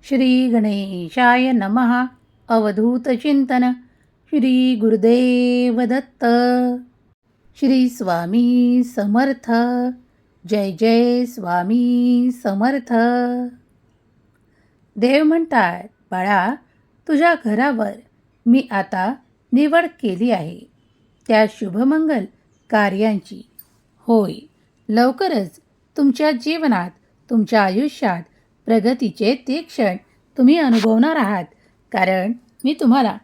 श्री गणेशाय नमः. अवधूत चिंतन. श्री गुरुदेव दत्त. श्री स्वामी समर्थ. जय जय स्वामी समर्थ. देव म्हणतात, बाळा, तुझ्या घरावर मी आता निवड केली आहे त्या शुभमंगल कार्यांची. होय, लवकरच तुमच्या जीवनात, तुमच्या आयुष्यात प्रगतीचे ते क्षण तुम्ही अनुभवणार आहात. कारण मी तुम्हाला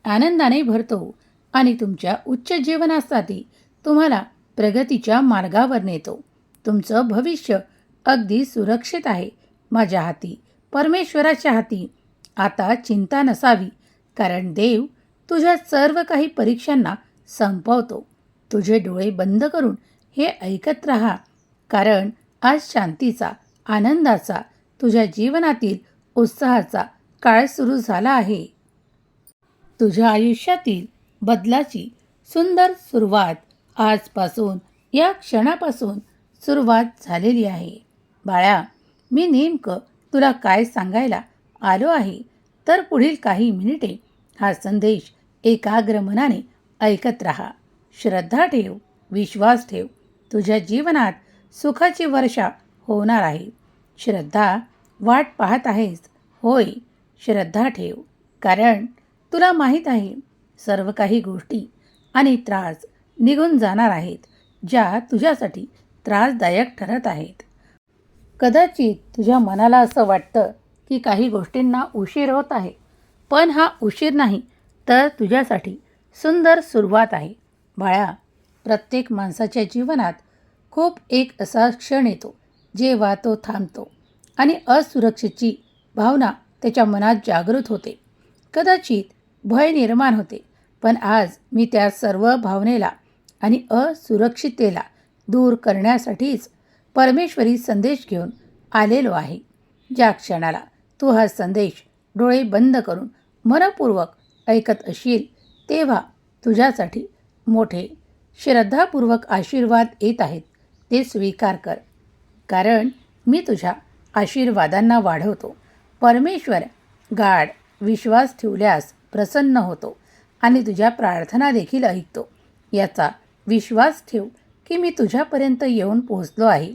आनंदाने भरतो आणि तुमच्या उच्च जीवनासाठी तुम्हाला प्रगतीच्या मार्गावर नेतो. तुमचं भविष्य अगदी सुरक्षित आहे माझ्या हाती, परमेश्वराच्या हाती. आता चिंता नसावी, कारण देव तुझ्या सर्व काही परीक्षांना संपवतो. तुझे डोळे बंद करून हे ऐकत राहा, कारण आज शांतीचा, आनंदाचा, तुझ्या जीवनातील उत्साहाचा काळ सुरू झाला आहे. तुझ्या आयुष्यातील बदलाची सुंदर सुरुवात आजपासून, या क्षणापासून सुरुवात झालेली आहे. बाळा, मी नेमकं तुला काय सांगायला आलो आहे, तर पुढील काही मिनिटे हा संदेश एकाग्र मनाने ऐकत राहा. श्रद्धा ठेव, विश्वास ठेव. तुझ्या जीवनात सुखाची वर्षा होणार आहे. श्रद्धा, वाट पाहत आहेस? होय, श्रद्धा ठेव, कारण तुला माहीत आहे सर्व काही गोष्टी आणि त्रास निघून जाणार आहेत, ज्या तुझ्यासाठी त्रासदायक ठरत आहेत. कदाचित तुझ्या मनाला असं वाटतं की काही गोष्टींना उशीर होत आहे, पण हा उशीर नाही, तर तुझ्यासाठी सुंदर सुरुवात आहे. बाळा, प्रत्येक माणसाच्या जीवनात खूप एक असा क्षण येतो जेव्हा तो थांबतो आणि असुरक्षेची भावना त्याच्या मनात जागृत होते. कदाचित भय निर्माण होते, पण आज मी त्या सर्व भावनेला आणि असुरक्षिततेला दूर करण्यासाठीच परमेश्वरी संदेश घेऊन आलेलो आहे. ज्या क्षणाला तू हा संदेश डोळे बंद करून मनपूर्वक ऐकत असशील, तेव्हा तुझ्यासाठी मोठे श्रद्धापूर्वक आशीर्वाद येत आहेत. ते स्वीकार कर, कारण मी तुझ्या आशीर्वादांना वाढवतो. परमेश्वर गाढ विश्वास ठेवल्यास प्रसन्न होतो आणि तुझ्या प्रार्थना देखील ऐकतो. याचा विश्वास ठेव की मी तुझ्यापर्यंत येऊन पोहोचलो आहे.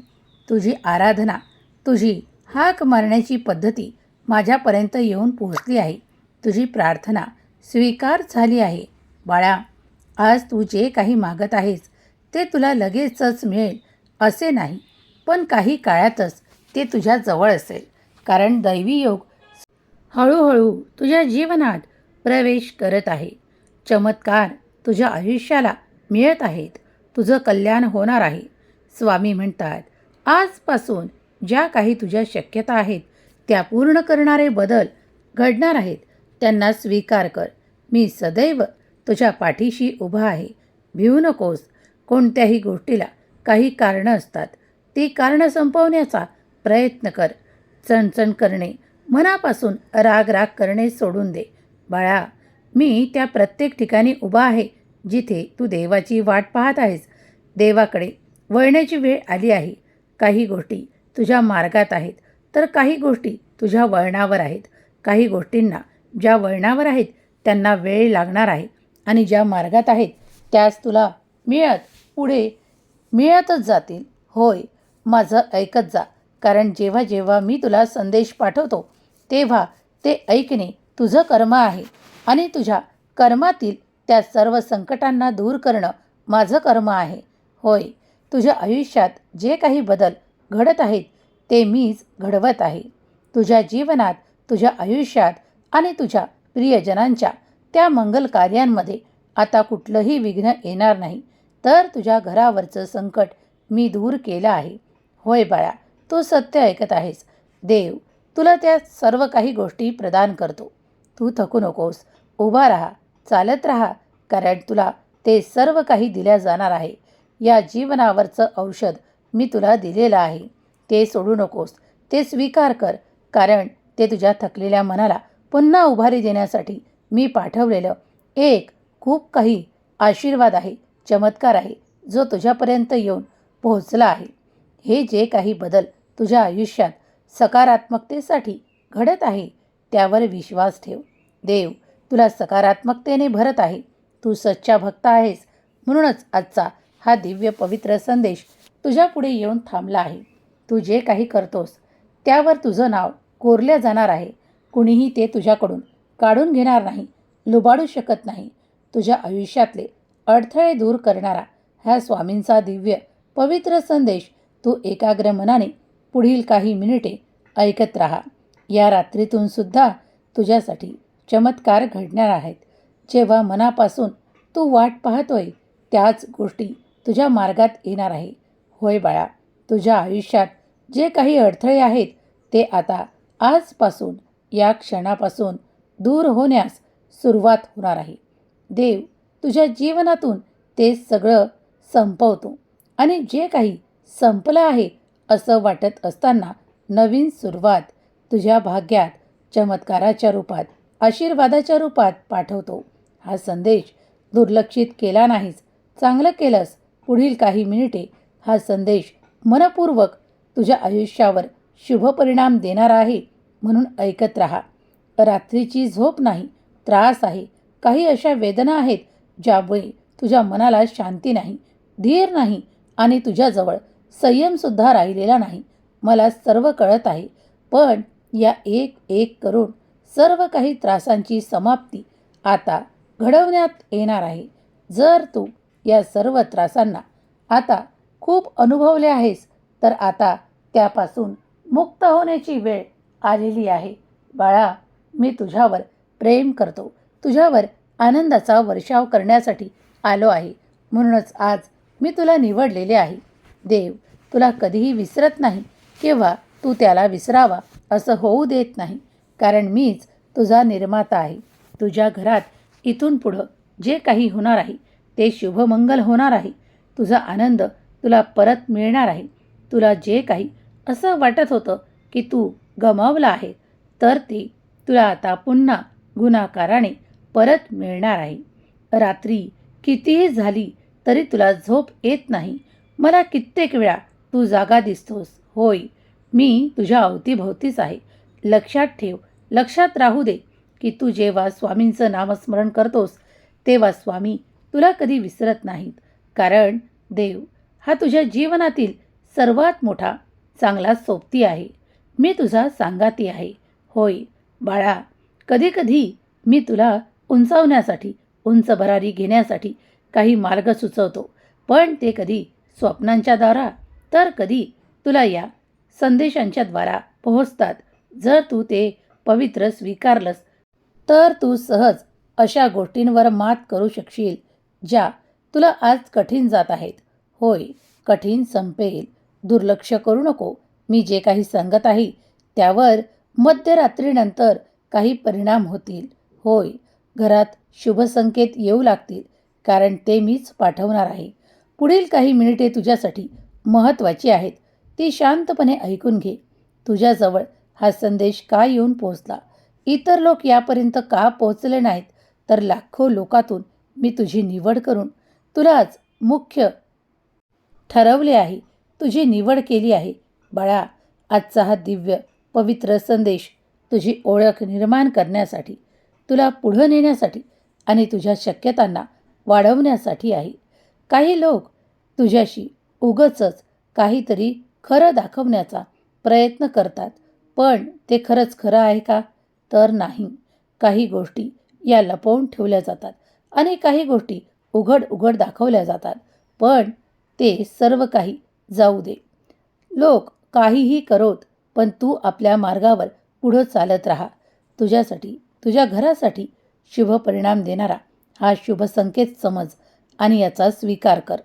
तुझी आराधना, तुझी हाक मारण्याची पद्धती माझ्यापर्यंत येऊन पोहोचली आहे. तुझी प्रार्थना स्वीकार झाली आहे. बाळा, आज तू जे काही मागत आहेस ते तुला लगेचच मिळेल असे नाही, पण काही काळातच ते तुझ्या जवळ असेल. कारण दैवी योग हळूहळू तुझ्या जीवनात प्रवेश करत आहे. चमत्कार तुझ्या आयुष्याला मिळत आहेत. तुझं कल्याण होणार आहे. स्वामी म्हणतात, आजपासून ज्या काही तुझ्या शक्यता आहेत त्या पूर्ण करणारे बदल घडणार आहेत. त्यांना स्वीकार कर. मी सदैव तुझ्या पाठीशी उभा आहे. भिवू नकोस. कोणत्याही गोष्टीला काही कारणं असतात. ती कारणं संपवण्याचा प्रयत्न कर. चणचण करणे, मनापासून राग करणे सोडून दे. बाळा, मी त्या प्रत्येक ठिकाणी उभा आहे जिथे तू देवाची वाट पाहत आहेस. देवाकडे वळण्याची वेळ आली आहे. काही गोष्टी तुझ्या मार्गात आहेत, तर काही गोष्टी तुझ्या वळणावर आहेत. काही गोष्टींना ज्या वळणावर आहेत त्यांना वेळ लागणार आहे आणि ज्या मार्गात आहेत त्यास तुला पुढे मिळतच जातील. होय, माझं ऐकत जा, कारण जेव्हा जेव्हा मी तुला संदेश पाठवतो तेव्हा ते ऐकणे तुझं कर्म आहे आणि तुझ्या कर्मातील त्या सर्व संकटांना दूर करणं माझं कर्म आहे. होय, तुझ्या आयुष्यात जे काही बदल घडत आहेत ते मीच घडवत आहे. तुझ्या जीवनात, तुझ्या आयुष्यात आणि तुझ्या प्रियजनांच्या त्या मंगल कार्यांमध्ये आता कुठलंही विघ्न येणार नाही. तर तुझ्या घरावरचं संकट मी दूर केलं आहे. होय बाळा, तू सत्य ऐकत आहेस. देव तुला त्या सर्व काही गोष्टी प्रदान करतो. तू थकू नकोस. उभा राहा, चालत राहा, कारण तुला ते सर्व काही दिल्या जाणार आहे. या जीवनावरचं औषध मी तुला दिलेलं आहे. ते सोडू नकोस. ते स्वीकार कर, कारण ते तुझ्या थकलेल्या मनाला पुन्हा उभारी देण्यासाठी मी पाठवलेलं एक खूप काही आशीर्वाद आहे, चमत्कार आहे, जो तुझ्यापर्यंत येऊन पोहोचला आहे. हे जे काही बदल तुझ्या आयुष्यात सकारात्मकतेसाठी घडत आहे त्यावर विश्वास ठेव. देव तुला सकारात्मकतेने भरत आहे. तू सच्चा भक्त आहेस. म्हणूनच आजचा हा दिव्य पवित्र संदेश तुझ्या पुढे येऊन थांबला आहे. तू जे काही करतोस त्यावर तुझं नाव कोरल्या जाणार आहे. कुणीही ते तुझ्याकडून काढून घेणार नाही, लुबाडू शकत नाही. तुझ्या आयुष्यातले अडथळे दूर करणारा ह्या स्वामींचा दिव्य पवित्र संदेश तू एकाग्र मनाने पुढील काही मिनिटे ऐकत राहा. या रात्रीतून सुद्धा तुझ्यासाठी चमत्कार घडणार आहेत. जेव्हा मनापासून तू वाट पाहतोय त्याच गोष्टी तुझ्या मार्गात येणार आहे. होय बाळा, तुझ्या आयुष्यात जे काही अडथळे आहेत ते आता आजपासून या क्षणापासून दूर होण्यास सुरुवात होणार आहे. देव तुझ्या जीवनातून ते सगळं संपवतो आणि जे काही संपलं आहे असं वाटत असताना नवीन सुरुवात तुझ्या भाग्यात चमत्काराच्या रूपात, आशीर्वादाच्या रूपात पाठवतो. हा संदेश दुर्लक्षित केला नाहीस, चांगलं केलंस. पुढील काही मिनिटे हा संदेश मनपूर्वक तुझ्या आयुष्यावर शुभ परिणाम देणार आहे. म्हणून ऐकत राहा. रात्रीची झोप नाही, त्रास आहे, काही अशा वेदना आहेत ज्यामुळे तुझ्या मनाला शांती नाही, धीर नाही आणि तुझ्याजवळ संयमसुद्धा राहिलेला नाही. मला सर्व कळत आहे. पण या एक एक करून सर्व काही त्रासांची समाप्ती आता घडवण्यात येणार आहे. जर तू या सर्व त्रासांना आता खूप अनुभवले आहेस तर आता त्यापासून मुक्त होण्याची वेळ आलेली आहे. बाळा, मी तुझ्यावर प्रेम करतो. तुझ्यावर आनंदाचा वर्षाव करण्यासाठी आलो आहे. म्हणूनच आज मी तुला निवडलेले आहे. देव तुला कधीही विसरत नाही किंवा तू त्याला विसरावा असं होऊ देत नाही. कारण मीच तुझा निर्माता आहे. तुझ्या घरात इथून पुढं जे काही होणार आहे ते शुभमंगल होणार आहे. तुझा आनंद तुला परत मिळणार आहे. तुला जे काही असं वाटत होतं की तू गमावलं आहे तर ते तुला आता पुन्हा गुणाकाराने परत मिळणार आहे. रात्री कितीही झाली तरी तुला झोप येत नाही. मला कित्येक वेळा तू जागा दिसतोस. होय, मी तुझ्या अवतीभोवतीच आहे. लक्षात ठेव, लक्षात राहू दे की तू जेव्हा स्वामींचं नामस्मरण करतोस तेव्हा स्वामी तुला कधी विसरत नाहीत. कारण देव हा तुझ्या जीवनातील सर्वात मोठा चांगला सोबती आहे. मी तुझा सांगाती आहे. होय बाळा, कधीकधी मी तुला उंचावण्यासाठी, उंच भरारी घेण्यासाठी काही मार्ग सुचवतो. पण ते कधी स्वप्नांच्या द्वारा तर कधी तुला या संदेशांच्या द्वारा पोहोचतात. जर तू ते पवित्र स्वीकारलंस तर तू सहज अशा गोष्टींवर मात करू शकशील ज्या तुला आज कठीण जात आहेत. होय, कठीण संपेल. दुर्लक्ष करू नको. मी जे काही सांगत आहे त्यावर मध्यरात्रीनंतर काही परिणाम होतील. होय, घरात शुभ संकेत येऊ लागतील. कारण ते मीच पाठवणार आहे. पुढील काही मिनिटे तुझ्यासाठी महत्त्वाची आहेत. ती शांतपणे ऐकून घे. तुझ्याजवळ हा संदेश का येऊन पोहोचला, इतर लोक यापर्यंत का पोहोचले नाहीत, तर लाखो लोकातून मी तुझी निवड करून तुलाच मुख्य ठरवले आहे. तुझी निवड केली आहे. बाळा, आजचा हा दिव्य पवित्र संदेश तुझी ओळख निर्माण करण्यासाठी, तुला पुढं नेण्यासाठी आणि तुझ्या शक्यतांना वाढवण्यासाठी आहे. काही लोक तुझ्याशी उगाचच काहीतरी खरं दाखवण्याचा प्रयत्न करतात. पण ते खरंच खरं आहे का? तर नाही. काही गोष्टी या लपवून ठेवल्या जातात आणि काही गोष्टी उघड उघड दाखवल्या जातात. पण ते सर्व काही जाऊ दे. लोक काहीही करोत, पण तू आपल्या मार्गावर पुढं चालत राहा. तुझ्यासाठी, तुझ्या घरासाठी शुभ परिणाम देणारा हा शुभ संकेत समज आणि याचा स्वीकार कर.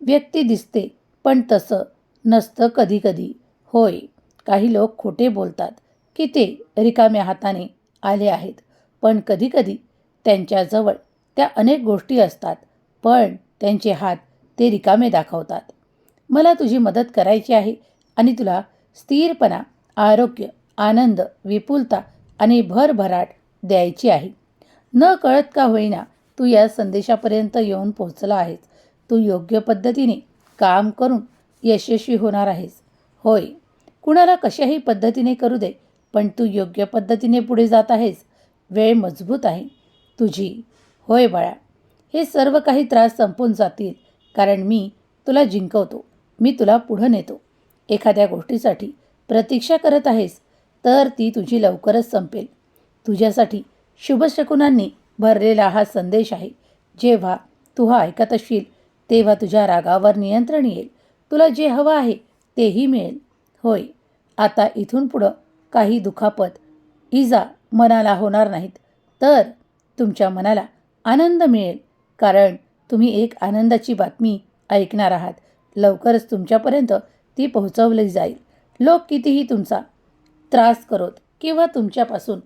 व्यक्ती दिसते पण तसं नसतं कधीकधी. होय, काही लोक खोटे बोलतात की ते रिकाम्या हाताने आले आहेत. पण कधीकधी त्यांच्याजवळ त्या अनेक गोष्टी असतात, पण त्यांचे हात ते रिकामे दाखवतात. मला तुझी मदत करायची आहे आणि तुला स्थिरपणा, आरोग्य, आनंद, विपुलता आणि भरभराट द्यायची आहे. न कळत का होईना तू या संदेशापर्यंत येऊन पोहोचला आहेस. तू योग्य पद्धतीने काम करून यशस्वी होणार आहेस. होय, कुणाला कशाही पद्धतीने करू दे, पण तू योग्य पद्धतीने पुढे जात आहेस. वेळ मजबूत आहे तुझी. होय बाळा, हे सर्व काही त्रास संपून जातील, कारण मी तुला जिंकवतो. मी तुला पुढं नेतो. एखाद्या गोष्टीसाठी प्रतीक्षा करत आहेस तर ती तुझी लवकरच संपेल. तुझ्यासाठी शुभशकुनांनी भरलेला हा संदेश आहे. जेव्हा तू हा ऐकत असशील तेव्हा तुझ्या रागावर नियंत्रण येईल. तुला जे हवं आहे तेही मिळेल. होय, आता इथून पुढं काही दुखापत, इजा मनाला होणार नाहीत. तर तुमच्या मनाला आनंद मिळेल, कारण तुम्ही एक आनंदाची बातमी ऐकणार आहात. लवकरच तुमच्यापर्यंत ती पोहोचवली जाईल. लोक कितीही तुमचा त्रास करोत किंवा तुमच्यापासून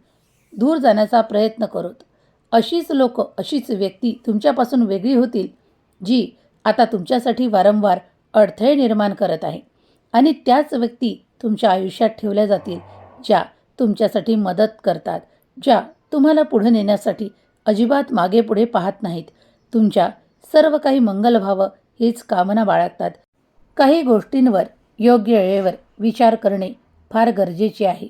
दूर जाण्याचा प्रयत्न करोत, अशीच लोक, अशीच व्यक्ती तुमच्यापासून वेगळी होतील जी आता तुमच्यासाठी वारंवार अडथळे निर्माण करत आहे. आणि त्याच व्यक्ती तुमच्या आयुष्यात ठेवल्या जातील ज्या तुमच्यासाठी मदत करतात, ज्या तुम्हाला पुढे नेण्यासाठी अजिबात मागे पुढे पाहत नाहीत. तुमच्या सर्व काही मंगल व्हावं हीच कामना बाळगतात. काही गोष्टींवर योग्य वेळेवर विचार करणे फार गरजेचे आहे.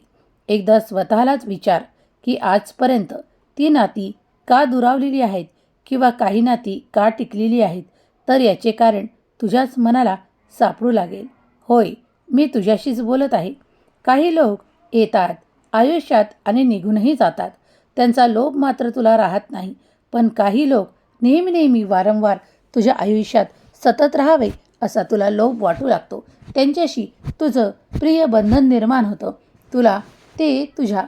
एकदा स्वतःलाच विचार की आजपर्यंत ती नाती का दुरावलेली आहेत किंवा काही नाती का टिकलेली आहेत. तर याचे कारण तुझ्याच मनाला सापडू लागेल. होय, मी तुझ्याशीच बोलत आहे. काही लोक येतात आयुष्यात आणि निघूनही जातात. त्यांचा लोभ मात्र तुला राहत नाही. पण काही लोक नेहमी वारंवार तुझ्या आयुष्यात सतत राहावे असा तुला लोभ वाटू लागतो. त्यांच्याशी तुझं प्रिय बंधन निर्माण होतं. तुला ते तुझ्या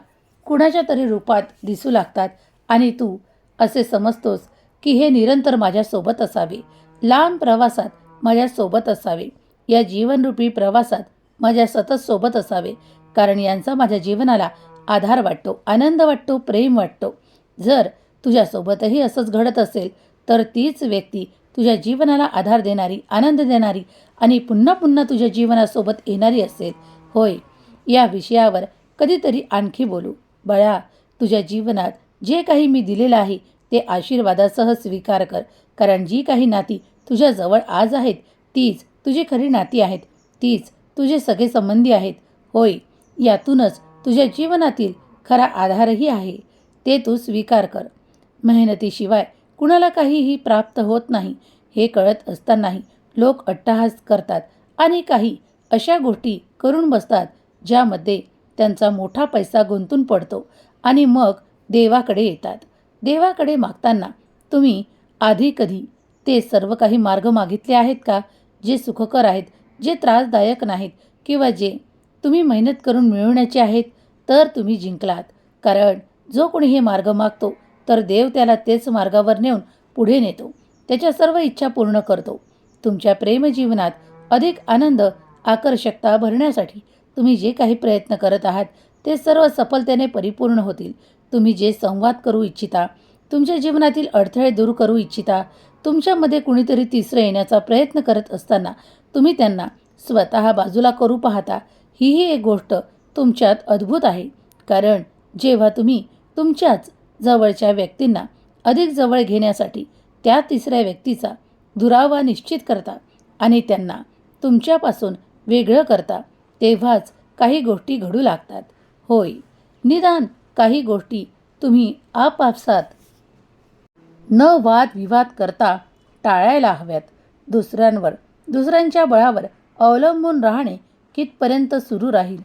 कुणाच्या तरी रूपात दिसू लागतात आणि तू असे समजतोस की हे निरंतर माझ्यासोबत असावे, लांब प्रवासात माझ्यासोबत असावे, या जीवनरूपी प्रवासात माझ्या सतत सोबत असावे, कारण यांचा माझ्या जीवनाला आधार वाटतो, आनंद वाटतो, प्रेम वाटतो. जर तुझ्यासोबतही असंच घडत असेल तर तीच व्यक्ती तुझ्या जीवनाला आधार देणारी, आनंद देणारी आणि पुन्हा पुन्हा तुझ्या जीवनासोबत येणारी असेल. होय, या विषयावर कधीतरी आणखी बोलू. बाळा, तुझ्या जीवनात जे काही मी दिलेलं आहे ते आशीर्वादासह स्वीकार कर, कारण जी काही नाती तुझ्या जवळ आज आहेत तीच तुझी खरी नाती आहेत, तीच तुझे सगळे संबंधी आहेत. होय, यातूनच तुझ्या जीवनातील खरा आधारही आहे. ते तू स्वीकार कर. मेहनतीशिवाय कुणाला काहीही प्राप्त होत नाही हे कळत असतानाही लोक अट्टहास करतात आणि काही अशा गोष्टी करून बसतात ज्यामध्ये त्यांचा मोठा पैसा गुंतून पडतो आणि मग देवाकडे येतात. देवाकडे मागताना तुम्ही आधी कधी ते सर्व काही मार्ग मागितले आहेत का, जे सुखकर आहेत, जे त्रासदायक नाहीत किंवा जे तुम्ही मेहनत करून मिळवण्याचे आहेत? तर तुम्ही जिंकलात, कारण जो कोणी हे मार्ग मागतो तर देव त्याला तेच मार्गावर नेऊन पुढे नेतो, त्याच्या सर्व इच्छा पूर्ण करतो. तुमच्या प्रेमजीवनात अधिक आनंद, आकर्षकता भरण्यासाठी तुम्ही जे काही प्रयत्न करत आहात ते सर्व सफलतेने परिपूर्ण होतील. तुम्ही जे संवाद करू इच्छिता, तुमच्या जीवनातील अडथळे दूर करू इच्छिता, तुमच्यामध्ये कुणीतरी तिसरं येण्याचा प्रयत्न करत असताना तुम्ही त्यांना स्वतः बाजूला करू पाहता, हीही एक गोष्ट तुमच्यात अद्भुत आहे. कारण जेव्हा तुम्ही तुमच्याच जवळच्या व्यक्तींना अधिक जवळ घेण्यासाठी त्या तिसऱ्या व्यक्तीचा दुरावा निश्चित करता आणि त्यांना तुमच्यापासून वेगळं करता, तेव्हाच काही गोष्टी घडू लागतात. होय, निदान काही गोष्टी तुम्ही आपापसात न वादविवाद करता टाळायला हव्यात. दुसऱ्यांच्या बळावर अवलंबून राहणे कितपर्यंत सुरू राहील?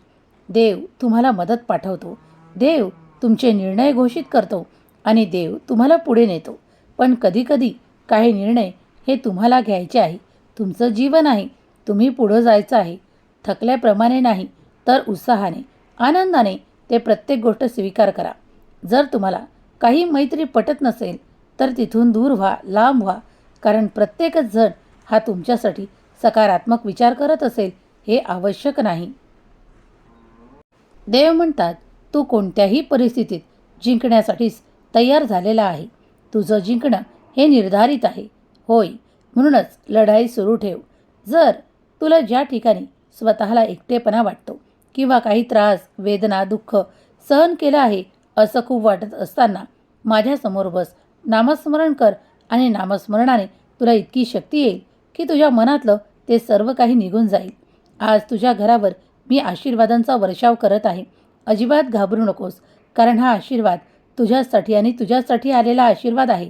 देव तुम्हाला मदत पाठवतो, देव तुमचे निर्णय घोषित करतो आणि देव तुम्हाला पुढे नेतो. पण कधीकधी काही निर्णय हे तुम्हाला घ्यायचे आहे. तुमचं जीवन आहे, तुम्ही पुढं जायचं आहे. थकल्याप्रमाणे नाही तर उत्साहाने, आनंदाने ते प्रत्येक गोष्ट स्वीकार करा. जर तुम्हाला काही मैत्री पटत नसेल तर तिथून दूर व्हा, लांब व्हा, कारण प्रत्येकच जण हा तुमच्यासाठी सकारात्मक विचार करत असेल हे आवश्यक नाही. देव म्हणतात, तू कोणत्याही परिस्थितीत जिंकण्यासाठीच तयार झालेला आहे. तुझं जिंकणं हे निर्धारित आहे. होय, म्हणूनच लढाई सुरू ठेव. जर तुला ज्या ठिकाणी स्वतःला एकटेपणा वाटतो किंवा काही त्रास, वेदना, दुःख सहन केलं आहे असं खूप वाटत असताना माझ्यासमोर बस, नामस्मरण कर आणि नामस्मरणाने तुला इतकी शक्ती येईल की तुझ्या मनातलं ते सर्व काही निघून जाईल. आज तुझ्या घरावर मी आशीर्वादांचा वर्षाव करत आहे अजिबात घाबरू नकोस, कारण हा आशीर्वाद तुझ्यासाठी आणि तुझ्यासाठी आलेला आशीर्वाद आहे.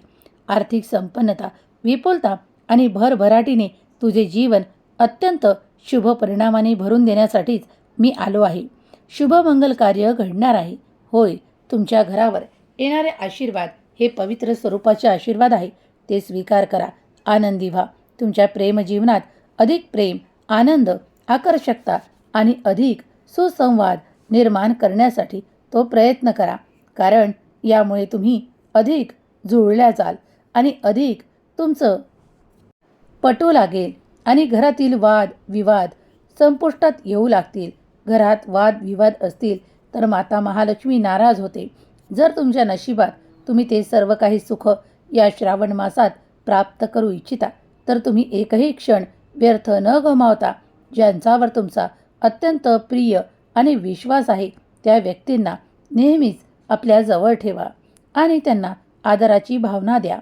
आर्थिक संपन्नता, विपुलता आणि भरभराटीने तुझे जीवन अत्यंत शुभ परिणामाने भरून देण्यासाठीच मी आलो आहे. शुभमंगल कार्य घडणार आहे. होय, तुमच्या घरावर येणारे आशीर्वाद हे पवित्र स्वरूपाचे आशीर्वाद आहे. ते स्वीकार करा. आनंदी व्हा. तुमच्या प्रेमजीवनात अधिक प्रेम, आनंद, आकर्षकता आणि अधिक सुसंवाद निर्माण करण्यासाठी तो प्रयत्न करा. कारण यामुळे तुम्ही अधिक जुळल्या जाल आणि अधिक तुमचं पटू लागेल आणि घरातील वाद विवाद संपुष्टात येऊ लागतील. घरात वाद विवाद असतील तर माता महालक्ष्मी नाराज होते. जर तुमच्या नशिबात तुम्ही ते सर्व काही सुख या श्रावण मासात प्राप्त करू इच्छिता तर तुम्ही एकही क्षण व्यर्थ न गमावता ज्यांच्यावर तुमचा अत्यंत प्रिय आणि विश्वास आहे त्या व्यक्तींना नेहमीच आपल्या जवळ ठेवा आणि त्यांना आदराची भावना द्या,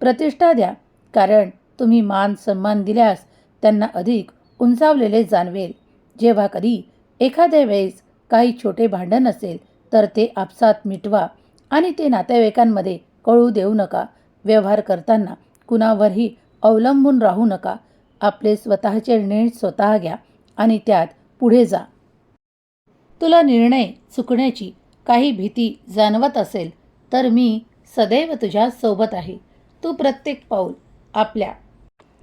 प्रतिष्ठा द्या. कारण तुम्ही मान सन्मान दिल्यास त्यांना अधिक उंचावलेले जाणवेल. जेव्हा कधी एखाद्या वेळेस काही छोटे भांडण असेल तर ते आपसात मिटवा आणि ते नातेवाईकांमध्ये कळू देऊ नका. व्यवहार करताना कुणावरही अवलंबून राहू नका. आपले स्वतःचे निर्णय स्वतः घ्या आणि त्यात पुढे जा. तुला निर्णय चुकण्याची काही भीती जाणवत असेल तर मी सदैव तुझ्या सोबत आहे. तू प्रत्येक पाऊल आपल्या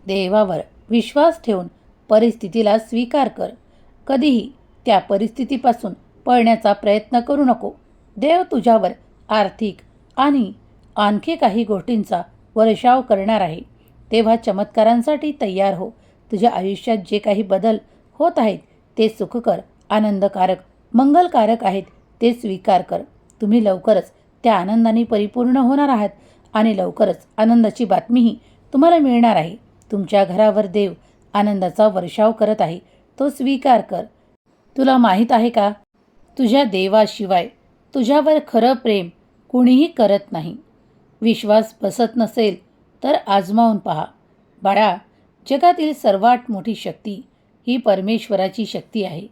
देवावर विश्वास ठेवून परिस्थितीला स्वीकार कर. कधीही त्या परिस्थितीपासून पळण्याचा प्रयत्न करू नको. देव तुझ्यावर आर्थिक आणि आणखी काही गोष्टींचा वर्षाव करणार आहे. तेव्हा चमत्कारांसाठी तयार हो. तुझ्या आयुष्यात जे काही बदल होत आहेत ते सुखकर, आनंदकारक, मंगलकारक आहेत. ते स्वीकार कर. तुम्ही लवकरच त्या आनंदाने परिपूर्ण होणार आहात आणि लवकरच आनंदाची बातमीही तुम्हाला मिळणार आहे. तुमच्या घरावर देव आनंदाचा वर्षाव करत आहे. तो स्वीकार कर. तुला माहीत आहे का, तुझ्या देवाशिवाय तुझ्यावर खरं प्रेम कुणीही करत नाही. विश्वास बसत नसेल तर आजमावून पहा. बाळा, जगातील सर्वात मोठी शक्ती ही परमेश्वराची शक्ती आहे.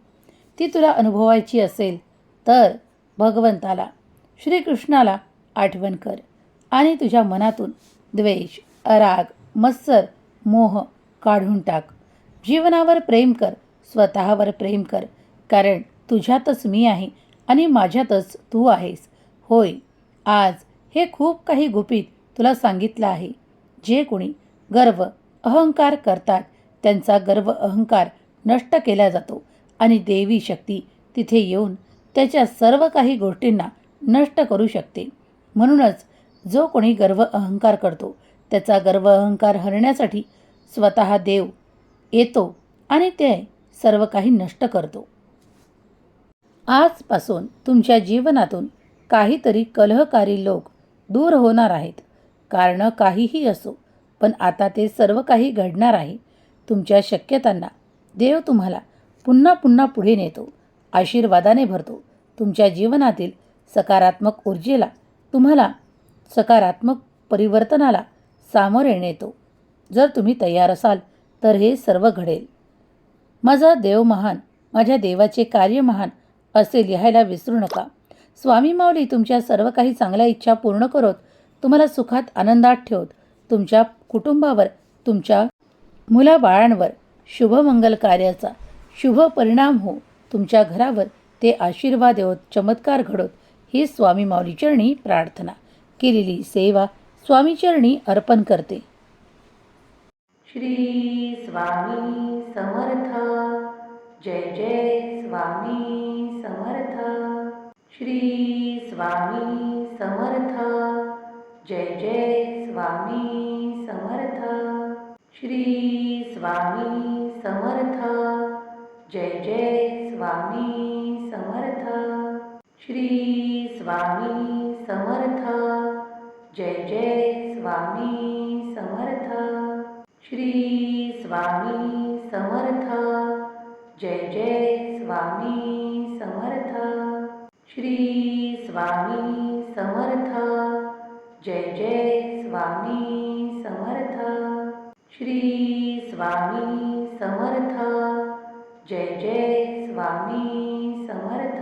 ती तुला अनुभवायची असेल तर भगवंताला, श्रीकृष्णाला आठवण कर आणि तुझ्या मनातून द्वेष, राग, मत्सर, मोह काढून टाक. जीवनावर प्रेम कर, स्वतःवर प्रेम कर. कारण तुझ्यातच मी आहे आणि माझ्यातच तू आहेस. होय, आज हे खूप काही गुपित तुला सांगितलं आहे. जे कोणी गर्व अहंकार करतात त्यांचा गर्व अहंकार नष्ट केला जातो आणि देवी शक्ती तिथे येऊन त्याच्या सर्व काही गोष्टींना नष्ट करू शकते. म्हणूनच जो कोणी गर्व अहंकार करतो त्याचा गर्व अहंकार हरण्यासाठी स्वतः देव येतो आणि ते सर्व काही नष्ट करतो. आजपासून तुमच्या जीवनातून काहीतरी कलहकारी लोक दूर होणार आहेत. कारणं काहीही असो, पण आता ते सर्व काही घडणार आहे. तुमच्या शक्यतांना देव तुम्हाला पुन्हा पुन्हा पुढे नेतो, आशीर्वादाने भरतो. तुमच्या जीवनातील सकारात्मक ऊर्जेला, तुम्हाला सकारात्मक परिवर्तनाला सामोरे नेतो. जर तुम्ही तयार असाल तर हे सर्व घडेल. माझा देव महान, माझ्या देवाचे कार्य महान असे लिहायला विसरू नका. स्वामी माऊली तुमच्या सर्व काही चांगल्या इच्छा पूर्ण करत, तुम्हाला सुखात आनंदात ठेवत, तुमच्या कुटुंबावर, तुमच्या मुलाबाळांवर शुभमंगल कार्याचा शुभ परिणाम हो. तुमच्या घरावर ते आशीर्वाद येवोत, चमत्कार घडोत, ही स्वामी माऊली चरणी प्रार्थना. केलेली सेवा स्वामी चरणी अर्पण करते. श्री स्वामी समर्थ. जय जय स्वामी समर्थ. श्री स्वामी समर्थ. जय जय स्वामी समर्थ. श्री स्वामी समर्थ. जय जय स्वामी समर्थ. श्री स्वामी समर्थ. जय जय स्वामी समर्थ. श्री स्वामी समर्थ. जय जय स्वामी समर्थ. श्री स्वामी समर्थ. जय जय स्वामी समर्थ. श्री स्वामी समर्थ. जय जय स्वामी समर्थ.